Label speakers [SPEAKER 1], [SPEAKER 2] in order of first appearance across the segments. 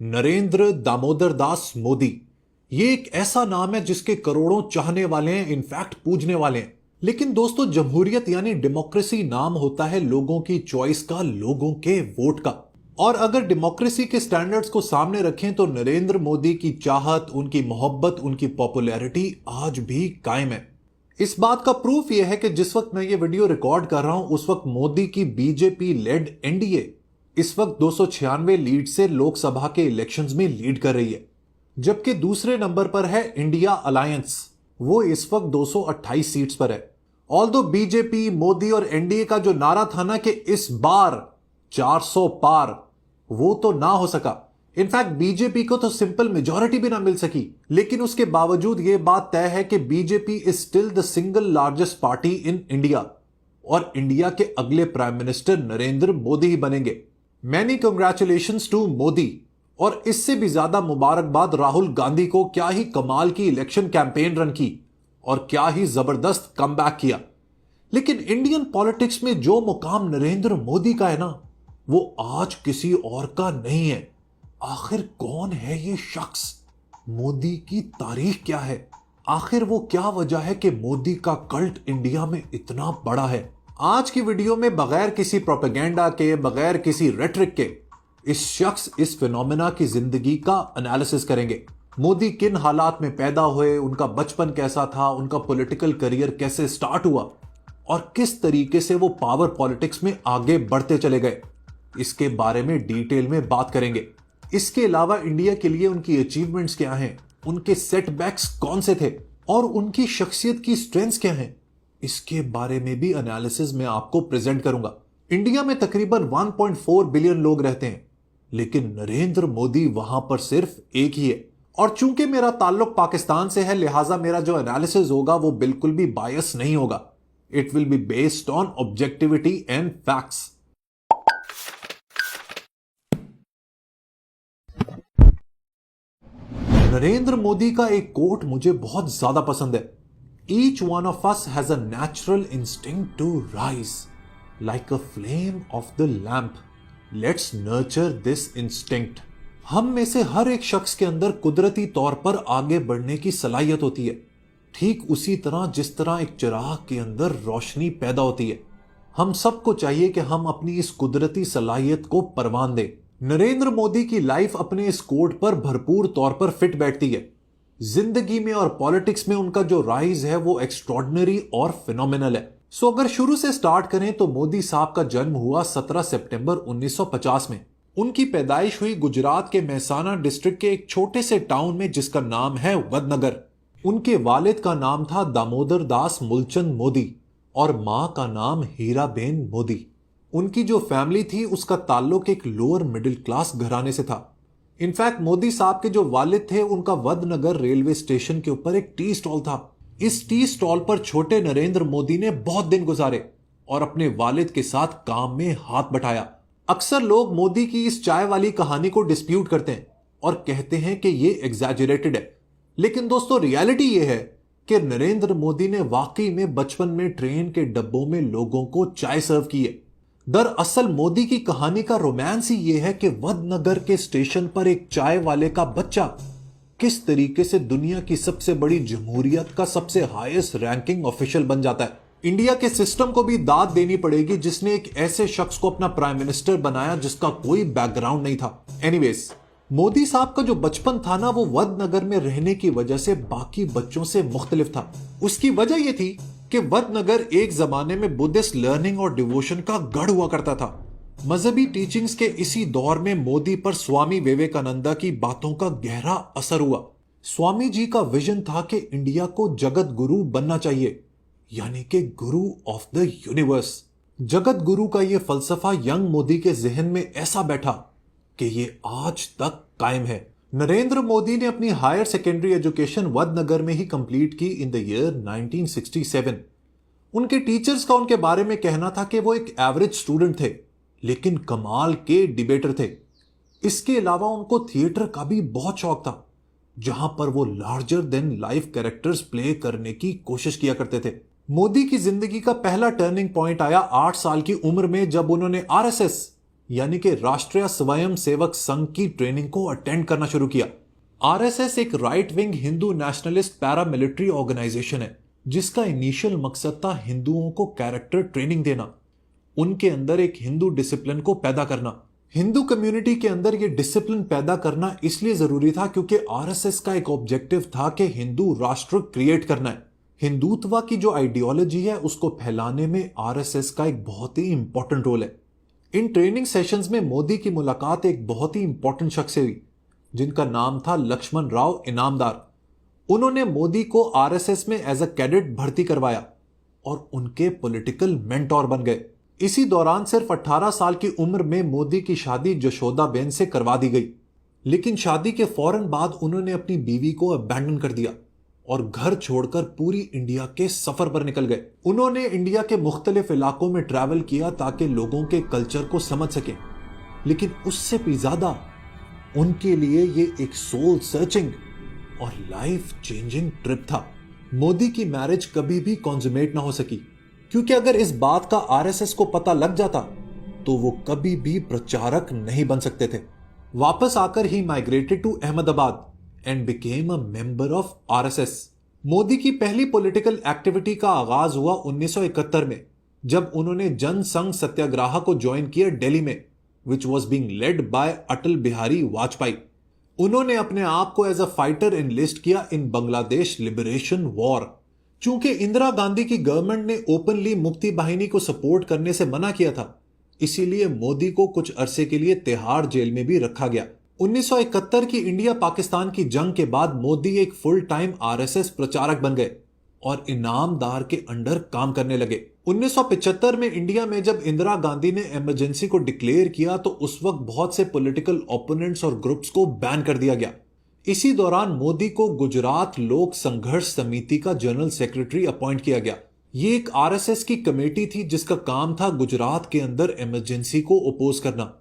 [SPEAKER 1] नरेंद्र दामोदर दास मोदी। ये एक ऐसा नाम है जिसके करोड़ों चाहने वाले हैं, इनफैक्ट पूजने वाले हैं। लेकिन दोस्तों, जमहूरियत यानी डेमोक्रेसी नाम होता है लोगों की चॉइस का, लोगों के वोट का। और अगर डेमोक्रेसी के स्टैंडर्ड्स को सामने रखें तो नरेंद्र मोदी की चाहत, उनकी मोहब्बत, उनकी पॉपुलैरिटी आज भी कायम है। इस बात का प्रूफ यह है कि जिस वक्त मैं ये वीडियो रिकॉर्ड कर रहा हूं उस वक्त मोदी की बीजेपी लेड एनडीए इस वक्त 296 लीड से लोकसभा के इलेक्शंस में लीड कर रही है, जबकि दूसरे नंबर पर है इंडिया अलायंस। वो इस वक्त 228 सीट्स पर है। ऑल्दो बीजेपी, मोदी और एनडीए का जो नारा था ना कि इस बार 400 पार, वो तो ना हो सका। इनफैक्ट बीजेपी को तो सिंपल मेजॉरिटी भी ना मिल सकी। लेकिन उसके बावजूद यह बात तय है कि BJP is still the single largest party in India और इंडिया के अगले प्राइम मिनिस्टर नरेंद्र मोदी ही बनेंगे। Many congratulations to Modi. और इससे भी ज्यादा मुबारकबाद राहुल गांधी को, क्या ही कमाल की इलेक्शन कैंपेन रन की और क्या ही जबरदस्त कमबैक किया। लेकिन इंडियन पॉलिटिक्स में जो मुकाम नरेंद्र मोदी का है ना, वो आज किसी और का नहीं है। आखिर कौन है ये शख्स? मोदी की तारीख क्या है? आखिर वो क्या वजह है कि मोदी का कल्ट इंडिया में इतना बड़ा है? आज की वीडियो में बगैर किसी प्रोपेगेंडा के, बगैर किसी रेटरिक के, इस शख्स, इस फिनोमेना की जिंदगी का एनालिसिस करेंगे। मोदी किन हालात में पैदा हुए, उनका बचपन कैसा था, उनका पॉलिटिकल करियर कैसे स्टार्ट हुआ और किस तरीके से वो पावर पॉलिटिक्स में आगे बढ़ते चले गए, इसके बारे में डिटेल में बात करेंगे। इसके अलावा इंडिया के लिए उनकी अचीवमेंट्स क्या हैं, उनके सेटबैक्स कौन से थे और उनकी शख्सियत की स्ट्रेंथ्स क्या हैं, इसके बारे में भी एनालिसिस में आपको प्रेजेंट करूंगा। इंडिया में तकरीबन 1.4 बिलियन लोग रहते हैं, लेकिन नरेंद्र मोदी वहां पर सिर्फ एक ही है। और चूंकि मेरा ताल्लुक पाकिस्तान से है, लिहाजा मेरा जो एनालिसिस होगा वो बिल्कुल भी बायस नहीं होगा। It will be based on objectivity and facts. Narendra Modi का एक कोट मुझे बहुत ज्यादा पसंद है। Each one of us has a natural instinct to rise, like a flame of the lamp. Let's nurture this instinct. हम में से हर एक शख्स के अंदर कुदरती तौर पर आगे बढ़ने की सलाहियत होती है, ठीक उसी तरह जिस तरह एक चिराग के अंदर रोशनी पैदा होती है। हम सबको चाहिए कि हम अपनी इस कुदरती सलाहियत को परवान दें। नरेंद्र मोदी की लाइफ अपने इस कोड पर भरपूर तौर पर फिट बैठती है। जिंदगी में और पॉलिटिक्स में उनका जो राइज है वो एक्स्ट्रॉर्डिनरी और फिनोमिनल है। सो अगर शुरू से स्टार्ट करें तो मोदी साहब का जन्म हुआ 17 सितंबर 1950 में। उनकी पैदाइश हुई गुजरात के मेहसाना डिस्ट्रिक्ट के एक छोटे से टाउन में जिसका नाम है वडनगर। उनके वालिद का नाम था दामोदर दास मूलचंद मोदी और मां का नाम हीराबेन मोदी। उनकी जो फैमिली थी उसका ताल्लुक एक लोअर मिडिल क्लास घराने से था। इनफैक्ट मोदी साहब के जो वालिद थे उनका वडनगर रेलवे स्टेशन के ऊपर एक टी स्टॉल था। इस टी स्टॉल पर छोटे नरेंद्र मोदी ने बहुत दिन गुजारे और अपने वालिद के साथ काम में हाथ बटाया। अक्सर लोग मोदी की इस चाय वाली कहानी को डिस्प्यूट करते हैं और कहते हैं कि ये एग्जैजरेटेड है। लेकिन दोस्तों, रियलिटी ये है कि नरेंद्र मोदी ने वाकई में बचपन में ट्रेन के डब्बों में लोगों को चाय सर्व की है। दरअसल मोदी की कहानी का रोमांस ही यह है कि वडनगर के स्टेशन पर एक चाय वाले का बच्चा किस तरीके से दुनिया की सबसे बड़ी जमहूरियत का सबसे हाईएस्ट रैंकिंग ऑफिशियल बन जाता है। इंडिया के सिस्टम को भी दाद देनी पड़ेगी जिसने एक ऐसे शख्स को अपना प्राइम मिनिस्टर बनाया जिसका कोई बैकग्राउंड नहीं था। एनीवेज, मोदी साहब का जो बचपन था ना, वो वडनगर में रहने की वजह से बाकी बच्चों से मुख्तलिफ था। उसकी वजह यह थी कि वडनगर एक जमाने में बुद्धिस्ट लर्निंग और डिवोशन का गढ़ हुआ करता था। मजहबी टीचिंग्स के इसी दौर में मोदी पर स्वामी विवेकानंदा की बातों का गहरा असर हुआ। स्वामी जी का विजन था कि इंडिया को जगत गुरु बनना चाहिए, यानी कि गुरु of the universe. Jagat Guru का यह फलसफा यंग मोदी के जहन में ऐसा बैठा कि ये आज तक कायम है। नरेंद्र मोदी ने अपनी हायर सेकेंडरी एजुकेशन वडनगर में ही कंप्लीट की इन द ईयर 1967। उनके टीचर्स का उनके बारे में कहना था कि वो एक एवरेज स्टूडेंट थे, लेकिन कमाल के डिबेटर थे। इसके अलावा उनको थिएटर का भी बहुत शौक था, जहां पर वो larger than life characters play करने की कोशिश किया करते थे। मोदी की जिंदगी का पहला टर्निंग पॉइंट आया 8 साल की उम्र में, जब उन्होंने आरएसएस यानी कि राष्ट्रीय स्वयं सेवक संघ की ट्रेनिंग को अटेंड करना शुरू किया। आरएसएस एक right wing Hindu nationalist paramilitary organisation है जिसका इनिशियल मकसद था हिंदुओं को कैरेक्टर ट्रेनिंग देना, उनके अंदर एक हिंदू डिसिप्लिन को पैदा करना। हिंदू कम्युनिटी के अंदर यह डिसिप्लिन पैदा करना इसलिए जरूरी था क्योंकि आरएसएस का एक ऑब्जेक्टिव था कि हिंदू राष्ट्र क्रिएट करना है। हिंदुत्व की जो आइडियोलॉजी है उसको फैलाने में आरएसएस का एक बहुत ही इंपॉर्टेंट रोल है। इन ट्रेनिंग सेशंस में मोदी की मुलाकात एक बहुत ही इंपॉर्टेंट शख्स से हुई जिनका नाम था लक्ष्मण राव इनामदार। उन्होंने मोदी को आरएसएस में एज अ कैडेट भर्ती करवाया और उनके पॉलिटिकल मेंटोर बन गए। इसी दौरान सिर्फ 18 साल की उम्र में मोदी की शादी जशोदाबेन से करवा दी गई, लेकिन शादी के फौरन बाद उन्होंने अपनी बीवी को अबैंडन कर दिया और घर छोड़कर पूरी इंडिया के सफर पर निकल गए। उन्होंने इंडिया के मुख्तलिफ इलाकों में ट्रैवल किया ताकि लोगों के कल्चर को समझ सकें, लेकिन उससे भी ज्यादा उनके लिए ये एक सोल सर्चिंग और लाइफ चेंजिंग ट्रिप था। मोदी की मैरिज कभी भी कॉन्जुमेट ना हो सकी क्योंकि अगर इस बात का आरएसएस को पता लग जाता तो वो कभी भी प्रचारक नहीं बन सकते थे। वापस आकर ही migrated to Ahmedabad and became a member of RSS. Modi की पहली पॉलिटिकल एक्टिविटी का आगाज हुआ 1971 में जब उन्होंने जन संघ सत्याग्रह को ज्वाइन किया दिल्ली में, which was being led by Atal Bihari Vajpayee. उन्होंने अपने आप को एज अ फाइटर एनलिस्ट किया इन बांग्लादेश लिबरेशन वॉर। चूंकि इंदिरा गांधी की गवर्नमेंट ने ओपनली मुक्ति बाहिनी को सपोर्ट करने से मना किया था, इसीलिए मोदी को कुछ अरसे के लिए तिहाड़ जेल में भी रखा गया। 1971 की इंडिया पाकिस्तान की जंग के बाद मोदी एक फुल टाइम आरएसएस प्रचारक बन गए और इनामदार के अंडर काम करने लगे। 1975 में इंडिया में जब इंदिरा गांधी ने इमरजेंसी को डिक्लेयर किया तो उस वक्त बहुत से पॉलिटिकल ओपोनेंट्स और ग्रुप्स को बैन कर दिया गया। इसी दौरान मोदी को गुजरात लोक संघर्ष समिति का जनरल सेक्रेटरी अपॉइंट किया गया। ये एक आरएसएस की कमेटी थी जिसका काम था गुजरात के अंदर इमरजेंसी को ओपोज करना।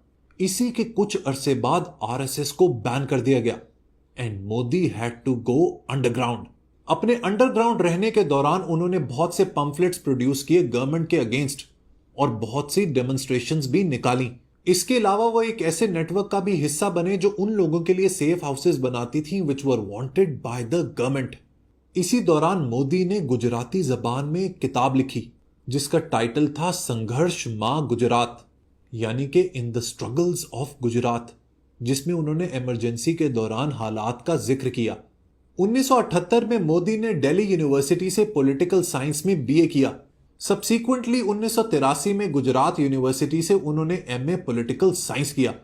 [SPEAKER 1] इसी के कुछ अरसे बाद आरएसएस को बैन कर दिया गया and Modi had to go underground. अपने अंडरग्राउंड रहने के दौरान उन्होंने बहुत से पंफलेट्स प्रोड्यूस किए गवर्नमेंट के अगेंस्ट और बहुत सी डेमोन्स्ट्रेशंस भी निकाली। इसके अलावा वो एक ऐसे नेटवर्क का भी हिस्सा बने जो उन लोगों के लिए सेफ हाउसेस बनाती थी विच वर वांटेड बाय द गवर्नमेंट। इसी दौरान मोदी ने गुजराती जबान में एक किताब लिखी जिसका टाइटल था संघर्ष मां गुजरात, यानी कि in the struggles of Gujarat, जिसमें उन्होंने इमरजेंसी के दौरान हालात का जिक्र किया। 1978 में मोदी ने दिल्ली यूनिवर्सिटी से पॉलिटिकल साइंस में बीए किया। सब्सीक्वेंटली 1983 में गुजरात यूनिवर्सिटी से उन्होंने एमए पॉलिटिकल साइंस किया।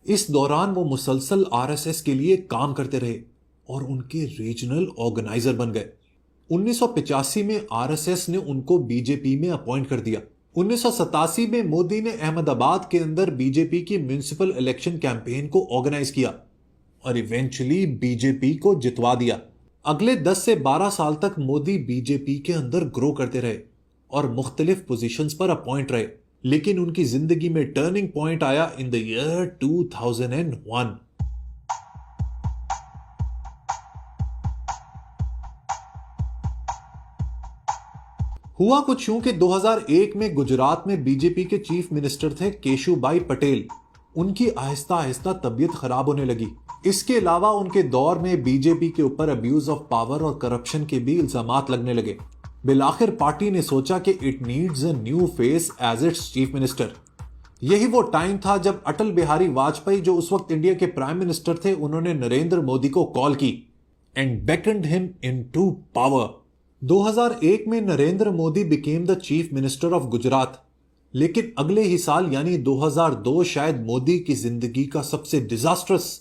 [SPEAKER 1] इस दौरान वो मुसलसल आरएसएस के लिए काम करते रहे और उनके रीजनल ऑर्गेनाइजर बन गए। 1985 में आरएसएस ने उनको बीजेपी में अपॉइंट कर दिया। 1987 में मोदी ने अहमदाबाद के अंदर बीजेपी की म्युनिसिपल इलेक्शन कैंपेन को ऑर्गेनाइज किया और इवेंचुअली बीजेपी को जितवा दिया। अगले 10 से 12 साल तक मोदी बीजेपी के अंदर ग्रो करते रहे और मुख्तलिफ पोजीशंस पर अपॉइंट रहे, लेकिन उनकी जिंदगी में टर्निंग पॉइंट आया इन द ईयर 2001। हुआ कुछ यूं कि 2001 में गुजरात में बीजेपी के चीफ मिनिस्टर थे केशुभाई पटेल। उनकी आहिस्ता आहिस्ता तबीयत खराब होने लगी। इसके अलावा उनके दौर में बीजेपी के ऊपर अब्यूज ऑफ पावर और करप्शन के भी इल्जामात लगने लगे। बिलाखिर पार्टी ने सोचा कि it needs a new face as its chief minister. यही वो टाइम था जब अटल बिहारी वाजपेयी, जो उस वक्त इंडिया के प्राइम मिनिस्टर थे, उन्होंने नरेंद्र मोदी को कॉल की एंड बेकन्ड हिम इनटू पावर। 2001 में Narendra Modi became the chief minister of Gujarat, लेकिन अगले ही साल यानी 2002 शायद मोदी की जिंदगी का सबसे डिजास्ट्रस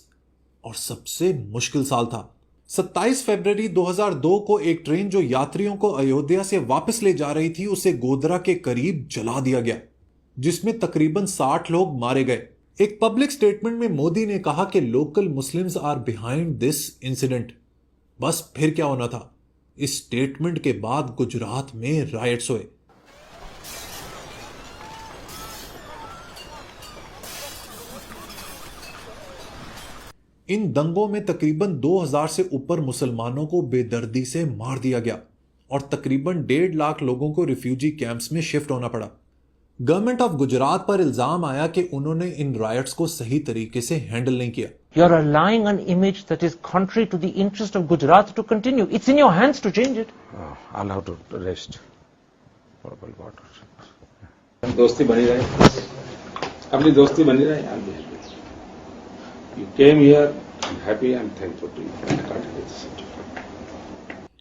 [SPEAKER 1] और सबसे मुश्किल साल था। 27 फरवरी 2002 को एक ट्रेन जो यात्रियों को अयोध्या से वापस ले जा रही थी उसे गोधरा के करीब जला दिया गया, जिसमें तकरीबन 60 लोग मारे गए। एक पब्लिक स्टेटमेंट में मोदी ने कहा कि local Muslims are behind this incident. बस फिर क्या होना था, इस स्टेटमेंट के बाद गुजरात में रायट्स हुए। इन दंगों में तकरीबन 2000 से ऊपर मुसलमानों को बेदर्दी से मार दिया गया और तकरीबन 1.5 लाख लोगों को रिफ्यूजी कैंप्स में शिफ्ट होना पड़ा। गवर्नमेंट ऑफ गुजरात पर इल्जाम आया कि उन्होंने इन रायट्स को सही तरीके से हैंडल नहीं किया।
[SPEAKER 2] You are allowing an image that is contrary to the interest of Gujarat to continue. It's in your hands to change it.
[SPEAKER 3] I'll have to rest for a while. दोस्ती बनी रहे, अपनी दोस्ती बनी रहे। I'll be happy. You came here, I'm happy, I'm thankful to you. I can't do this.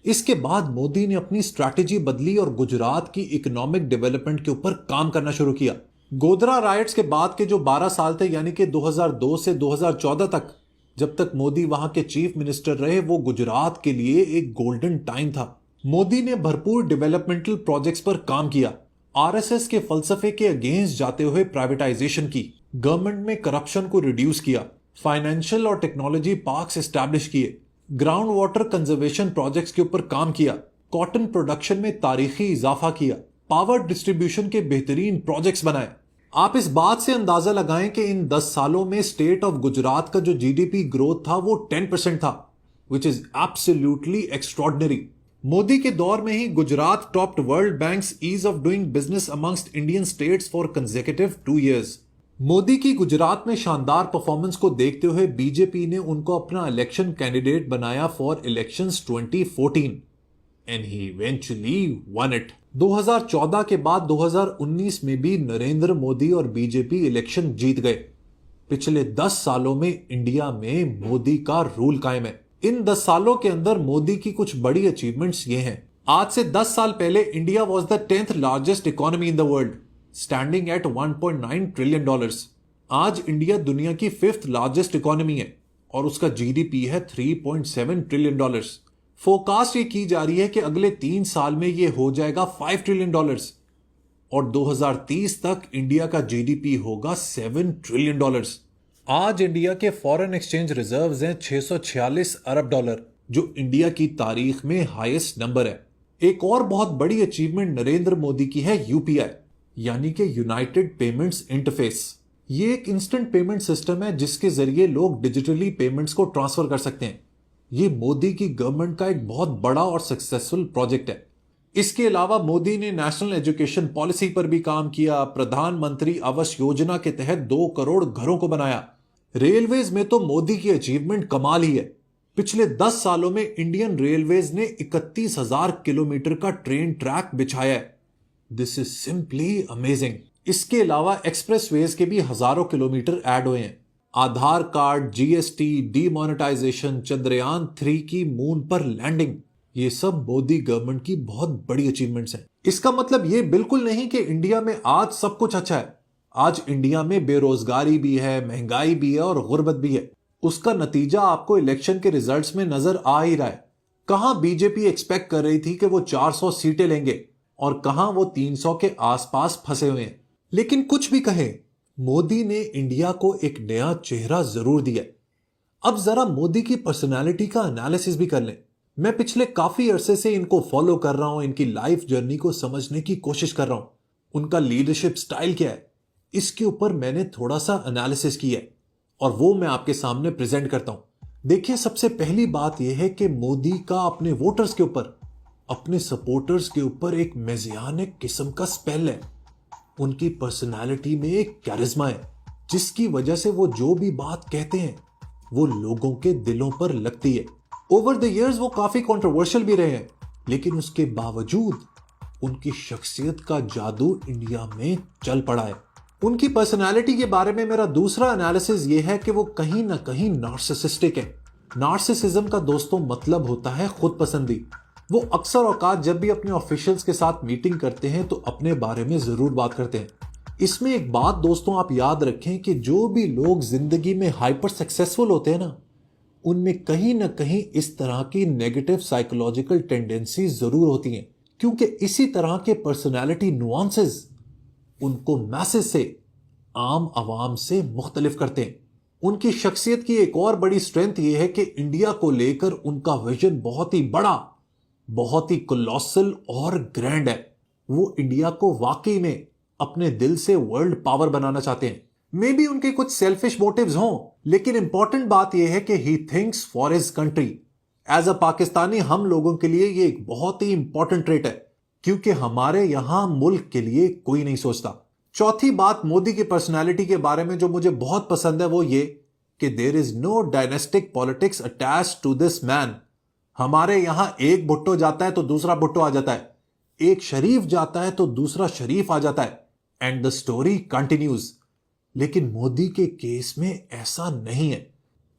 [SPEAKER 1] इसके बाद मोदी ने अपनी स्ट्रैटेजी बदली और गुजरात की इकोनॉमिक डेवलपमेंट के ऊपर काम करना शुरू किया। गोधरा राइट्स के बाद के जो 12 साल थे, यानी कि 2002 से 2014 तक, जब तक मोदी वहां के चीफ मिनिस्टर रहे, वो गुजरात के लिए एक गोल्डन टाइम था। मोदी ने भरपूर डेवलपमेंटल प्रोजेक्ट्स पर काम किया, आरएसएस के फलसफे के अगेंस्ट जाते हुए प्राइवेटाइजेशन की, गवर्नमेंट में करप्शन को रिड्यूस किया, फाइनेंशियल और टेक्नोलॉजी पार्क्स एस्टैब्लिश किए, ग्राउंड वाटर कंजर्वेशन प्रोजेक्ट्स के ऊपर काम किया, कॉटन प्रोडक्शन में तारीखी इजाफा किया, पावर डिस्ट्रीब्यूशन के बेहतरीन प्रोजेक्ट्स बनाए। आप इस बात से अंदाजा लगाएं कि इन 10 सालों में स्टेट ऑफ गुजरात का जो जीडीपी ग्रोथ था वो 10% था, which is absolutely extraordinary. Modi के दौर में ही Gujarat topped World Bank's ease of doing business amongst Indian states for consecutive 2 years। Modi की गुजरात में शानदार परफॉर्मेंस को देखते हुए बीजेपी ने उनको अपना इलेक्शन कैंडिडेट बनाया for elections 2014 and he eventually one it. 2014 के बाद 2019 में भी नरेंद्र मोदी और बीजेपी इलेक्शन जीत गए। पिछले 10 सालों में इंडिया में मोदी का रूल कायम है। इन 10 सालों के अंदर मोदी की कुछ बड़ी अचीवमेंट्स ये हैं। आज से 10 साल पहले India was the 10th largest economy in the world, standing at $1.9 trillion. आज इंडिया दुनिया की 5th लार्जेस्ट इकोनॉमी है और उसका जीडीपी है $3.7 ट्रिलियन। फोरकास्ट ये की जा रही है कि अगले 3 साल में ये हो जाएगा $5 ट्रिलियन और 2030 तक इंडिया का जीडीपी होगा $7 ट्रिलियन। आज इंडिया के फॉरेन एक्सचेंज रिजर्व्स हैं $646 अरब, जो इंडिया की तारीख में हाईएस्ट नंबर है। एक और बहुत बड़ी अचीवमेंट नरेंद्र मोदी की है यूपीआई, यानी कि यूनाइटेड पेमेंट्स इंटरफेस। ये एक इंस्टेंट पेमेंट सिस्टम है जिसके जरिए लोग डिजिटली पेमेंट्स को ट्रांसफर कर सकते हैं। ये मोदी की गवर्नमेंट का एक बहुत बड़ा और सक्सेसफुल प्रोजेक्ट है। इसके अलावा मोदी ने नेशनल एजुकेशन पॉलिसी पर भी काम किया। प्रधानमंत्री आवास योजना के तहत 2 करोड़ घरों को बनाया। रेलवेज में तो मोदी की अचीवमेंट कमाल ही है। पिछले 10 सालों में इंडियन रेलवेज ने 31,000 किलोमीटर का ट्रेन ट्रैक बिछाया है। This is simply amazing. इसके अलावा एक्सप्रेसवेज के भी हजारों किलोमीटर ऐड हुए हैं। आधार कार्ड, जीएसटी, डीमोनेटाइजेशन, चंद्रयान 3 की मून पर लैंडिंग, ये सब मोदी गवर्नमेंट की बहुत बड़ी अचीवमेंट्स हैं। इसका मतलब ये बिल्कुल नहीं कि इंडिया में आज सब कुछ अच्छा है। आज इंडिया में बेरोजगारी भी है, महंगाई भी है और गुर्बत भी है। उसका नतीजा आपको इलेक्शन के रिजल्ट्स में नजर आ ही रहा है। कहां बीजेपी एक्सपेक्ट कर रही थी कि वो 400 सीटें लेंगे और कहां वो 300 के आसपास फंसे हुए हैं। लेकिन कुछ भी कहें, मोदी ने इंडिया को एक नया चेहरा जरूर दिया। अब जरा मोदी की पर्सनालिटी का एनालिसिस भी कर लें। मैं पिछले काफी अरसे से इनको फॉलो कर रहा हूं, इनकी लाइफ जर्नी को समझने की कोशिश कर रहा हूं। उनका लीडरशिप स्टाइल क्या है, इसके ऊपर मैंने थोड़ा सा एनालिसिस किया है और वो मैं आपके सामने प्रेजेंट करता हूं। देखिए, सबसे पहली बात यह है कि मोदी का अपने वोटर्स के ऊपर, अपने सपोर्टर्स के ऊपर एक मेजियानिक किस्म का स्पेल है। उनकी पर्सनालिटी में एक कैरिज्मा है जिसकी वजह से वो जो भी बात कहते हैं वो लोगों के दिलों पर लगती है। ओवर द इयर्स वो काफी कंट्रोवर्शियल भी रहे हैं, लेकिन उसके बावजूद उनकी शख्सियत का जादू इंडिया में चल पड़ा है। उनकी पर्सनालिटी के बारे में मेरा दूसरा एनालिसिस ये है कि वो कहीं ना कहीं नार्सिसिस्टिक है। नार्सिसिज्म का दोस्तों मतलब होता है खुद पसंदी। वो अक्सर औकात जब भी अपने ऑफिशियल्स के साथ मीटिंग करते हैं तो अपने बारे में जरूर बात करते हैं। इसमें एक बात दोस्तों आप याद रखें कि जो भी लोग जिंदगी में हाइपर सक्सेसफुल होते हैं ना, उनमें कहीं ना कहीं इस तरह की नेगेटिव साइकोलॉजिकल टेंडेंसी जरूर होती हैं, क्योंकि इसी तरह के पर्सनालिटी नुआंसेस उनको मैसेज से, आम आवाम से मुख्तलिफ करते हैं। उनकी शख्सियत की एक और बड़ी स्ट्रेंथ यह है कि इंडिया को लेकर उनका विजन बहुत ही बड़ा, बहुत ही कोलोसल और ग्रैंड है। वो इंडिया को वाकई में अपने दिल से वर्ल्ड पावर बनाना चाहते हैं। मे बी उनके कुछ सेल्फिश मोटिव्स हों, लेकिन इंपॉर्टेंट बात यह है कि he thinks for his country. As a Pakistani हम लोगों के लिए ये एक बहुत ही इंपॉर्टेंट ट्रेट है, क्योंकि हमारे यहां मुल्क के लिए कोई नहीं सोचता। चौथी बात मोदी की पर्सनालिटी के बारे में जो मुझे बहुत पसंद है वो ये कि there is no dynastic politics attach to this man. हमारे यहां एक भुट्टो जाता है तो दूसरा भुट्टो आ जाता है, एक शरीफ जाता है तो दूसरा शरीफ आ जाता है, एंड द स्टोरी कंटिन्यूज। लेकिन मोदी के केस में ऐसा नहीं है।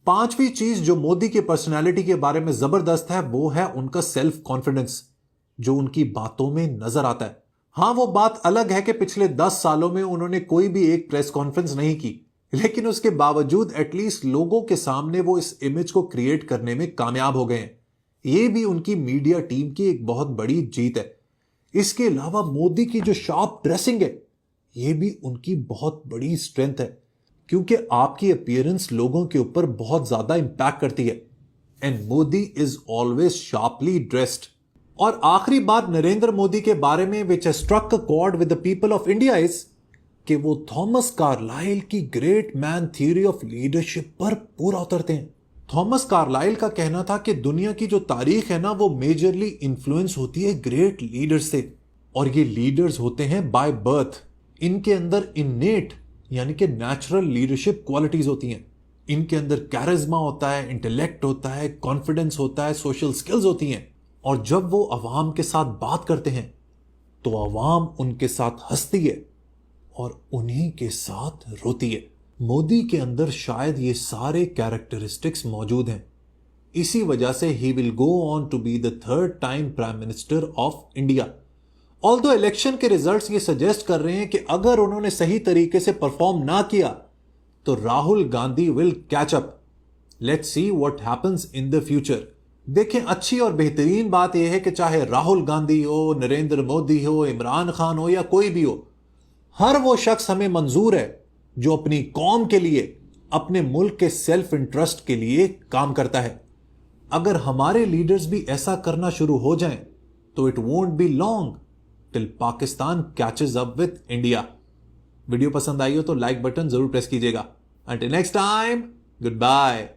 [SPEAKER 1] पांचवी चीज जो मोदी की पर्सनालिटी के बारे में जबरदस्त है वो है उनका सेल्फ कॉन्फिडेंस, जो उनकी बातों में नजर आता है। हां, वो बात अलग है कि पिछले 10 सालों में उन्होंने कोई भी एक प्रेस कॉन्फ्रेंस नहीं की, लेकिन उसके बावजूद एटलीस्ट लोगों के सामने वो इस इमेज को क्रिएट करने में कामयाब हो गए हैं। ये भी उनकी मीडिया टीम की एक बहुत बड़ी जीत है। इसके अलावा मोदी की जो शार्प ड्रेसिंग है ये भी उनकी बहुत बड़ी स्ट्रेंथ है, क्योंकि आपकी अपीयरेंस लोगों के ऊपर बहुत ज्यादा इंपैक्ट करती है, and Modi is always sharply dressed. और आखिरी बात नरेंद्र मोदी के बारे में which has struck a chord with the people of India is कि वो थॉमस कार्लाइल की great man theory of leadership पर पूरा उतरते हैं। थॉमस कार्लाइल का कहना था कि दुनिया की जो तारीख है ना वो मेजरली इन्फ्लुएंस होती है ग्रेट लीडर्स से, और ये लीडर्स होते हैं बाय बर्थ। इनके अंदर इन्नेट यानी कि नेचुरल लीडरशिप क्वालिटीज होती हैं। इनके अंदर कैरिज्मा होता है, इंटेलेक्ट होता है, कॉन्फिडेंस होता है, सोशल स्किल्स होती हैं, और जब वो अवाम के साथ बात करते हैं तो अवाम उनके साथ हंसती है और उन्हीं के साथ रोती है। मोदी के अंदर शायद ये सारे कैरेक्टरिस्टिक्स मौजूद हैं। इसी वजह से ही will go on to be the 3rd time prime minister of India. Although election के रिजल्ट्स ये सजेस्ट कर रहे हैं कि अगर उन्होंने सही तरीके से परफॉर्म ना किया तो Rahul Gandhi will catch up. Let's see what happens in the future. देखें, अच्छी और बेहतरीन बात यह है कि चाहे राहुल गांधी हो, नरेंद्र मोदी हो, इमरान खान हो या कोई भी हो, हर वो शख्स हमें मंजूर है जो अपनी कौम के लिए, अपने मुल्क के सेल्फ इंटरेस्ट के लिए काम करता है। अगर हमारे लीडर्स भी ऐसा करना शुरू हो जाएं तो it won't be long till Pakistan catches up with India. Video पसंद आई हो तो लाइक बटन जरूर प्रेस कीजिएगा। Until next time, good bye.